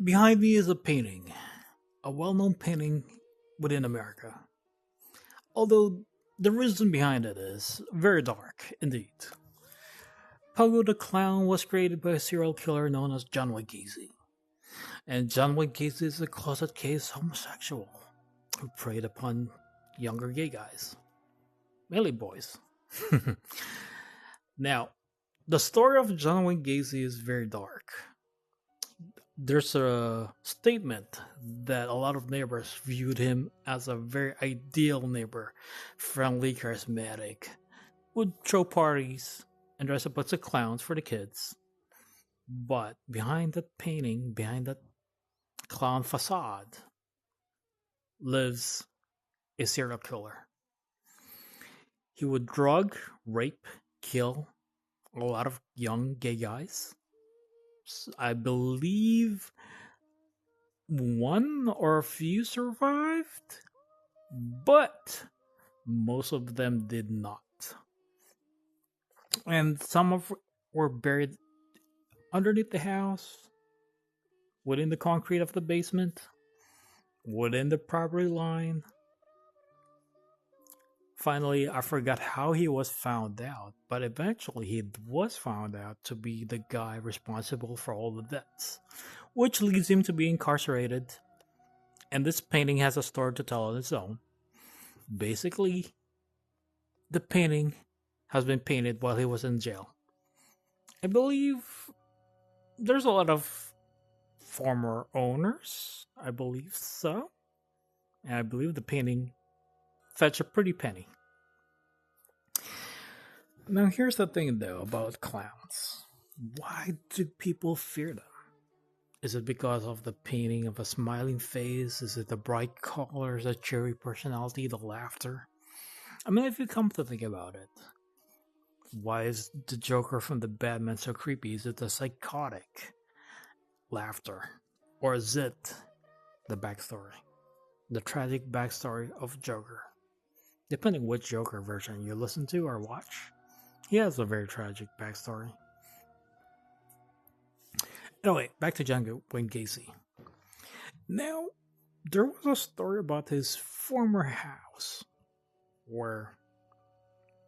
Behind me is a painting, a well known painting within America. Although the reason behind it is very dark indeed. Pogo the Clown was created by a serial killer known as John Wayne Gacy. And John Wayne Gacy is a closet case homosexual who preyed upon younger gay guys, mainly boys. Now, the story of John Wayne Gacy is very dark. There's a statement that a lot of neighbors viewed him as a very ideal neighbor, friendly, charismatic, would throw parties and dress up as a clowns for the kids. But behind that painting, behind that clown facade, lives a serial killer. He would drug, rape, kill a lot of young gay guys. I believe one or a few survived, but most of them did not. And some of were buried underneath the house, within the concrete of the basement, within the property line. Finally, I forgot how he was found out, but eventually he was found out to be the guy responsible for all the deaths, which leads him to be incarcerated. And this painting has a story to tell on its own. Basically, the painting has been painted while he was in jail. I believe there's a lot of former owners. I believe so. And I believe the painting fetched a pretty penny. Now, here's the thing, though, about clowns. Why do people fear them? Is it because of the painting of a smiling face? Is it the bright colors, the cheery personality, the laughter? I mean, if you come to think about it, why is the Joker from the Batman so creepy? Is it the psychotic laughter? Or is it the backstory? The tragic backstory of Joker? Depending which Joker version you listen to or watch, he has a very tragic backstory. Anyway, back to John Wayne Gacy. Now, there was a story about his former house where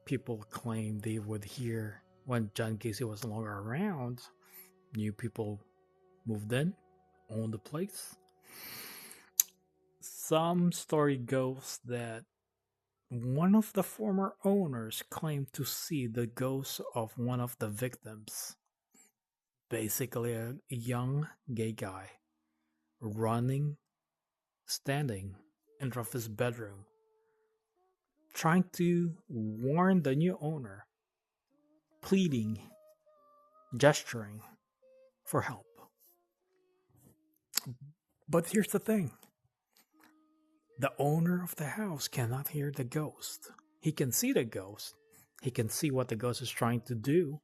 people claimed they would hear when John Gacy was no longer around. New people moved in, owned the place. Some story goes that one of the former owners claimed to see the ghost of one of the victims. Basically, a young gay guy running, standing in front of his bedroom, trying to warn the new owner, pleading, gesturing for help. But here's the thing. The owner of the house cannot hear the ghost. He can see the ghost. He can see what the ghost is trying to do,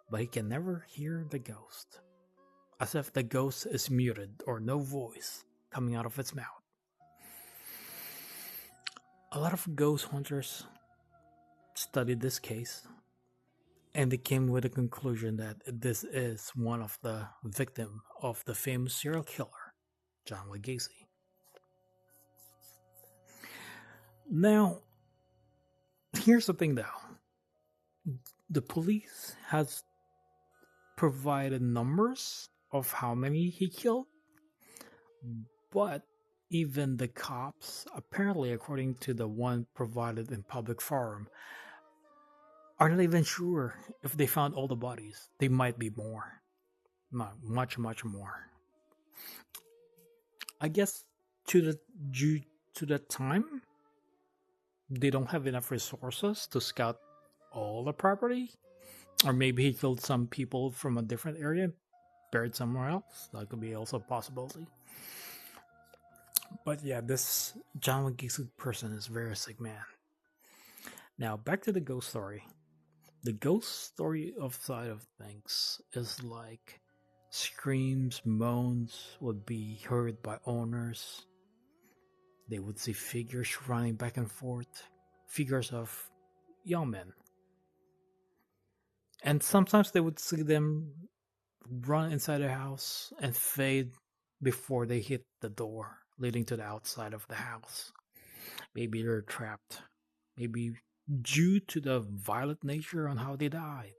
but he can never hear the ghost. As if the ghost is muted or no voice coming out of its mouth. A lot of ghost hunters studied this case, and they came with a conclusion that this is one of the victims of the famous serial killer, John Wayne Gacy. Now, here's the thing though. The police has provided numbers of how many he killed, but even the cops, apparently according to the one provided in public forum, are not even sure if they found all the bodies. They might be more. Not much, much more. I guess due to the time, they don't have enough resources to scout all the property. Or maybe he killed some people from a different area, buried somewhere else. That could be also a possibility. But yeah, this John Wayne Gacy person is a very sick man. Now, back to the ghost story. The ghost story of side of things is like screams, moans would be heard by owners. They would see figures running back and forth, figures of young men. And sometimes they would see them run inside the house and fade before they hit the door leading to the outside of the house. Maybe they're trapped. Maybe due to the violent nature on how they died.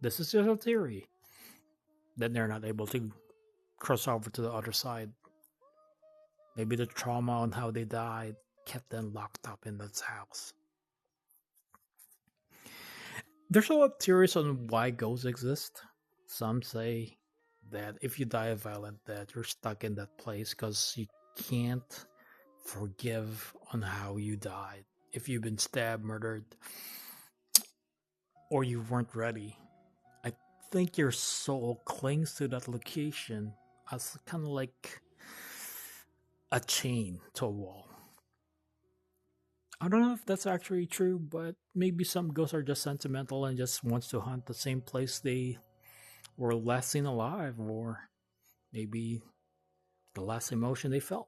This is just a theory. That they're not able to cross over to the other side. Maybe the trauma on how they died kept them locked up in this house. There's a lot of theories on why ghosts exist. Some say that if you die a violent death, you're stuck in that place because you can't forgive on how you died. If you've been stabbed, murdered, or you weren't ready, I think your soul clings to that location as kind of like a chain to a wall. I don't know if that's actually true, but maybe some ghosts are just sentimental and just wants to haunt the same place they were last seen alive, or maybe the last emotion they felt.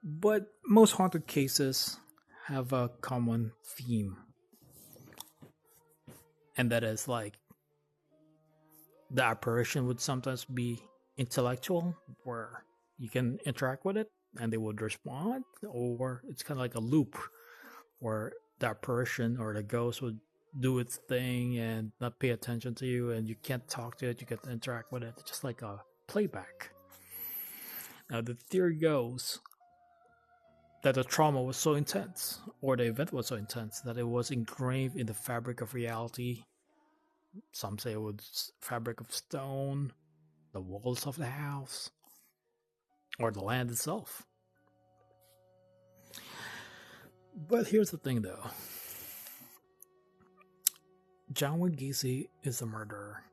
But most haunted cases have a common theme, and that is like the apparition would sometimes be intellectual, where you can interact with it and they would respond, or it's kind of like a loop where the apparition or the ghost would do its thing and not pay attention to you, and you can't talk to it, you can't interact with it. It's just like a playback. Now, the theory goes that the trauma was so intense, or the event was so intense, that it was engraved in the fabric of reality. Some say it was fabric of stone, the walls of the house, or the land itself. But here's the thing though. John Wayne Gacy is a murderer.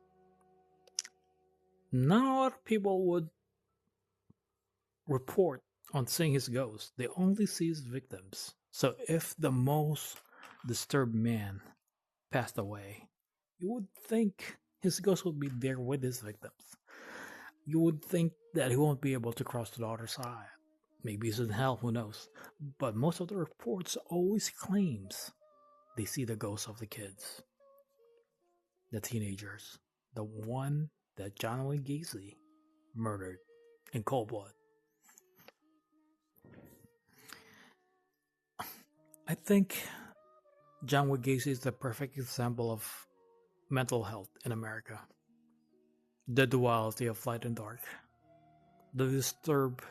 Not a lot of people would report on seeing his ghost. They only see his victims. So if the most disturbed man passed away, you would think his ghost would be there with his victims. You would think that he won't be able to cross to the other side. Maybe he's in hell, who knows. But most of the reports always claims they see the ghosts of the kids. The teenagers. The one that John Wayne Gacy murdered in cold blood. I think John Wayne Gacy is the perfect example of mental health in America. The duality of light and dark. The disturbed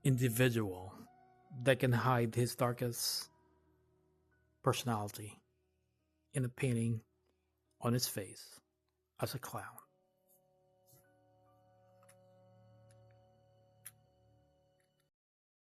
individual that can hide his darkest personality in a painting on his face as a clown.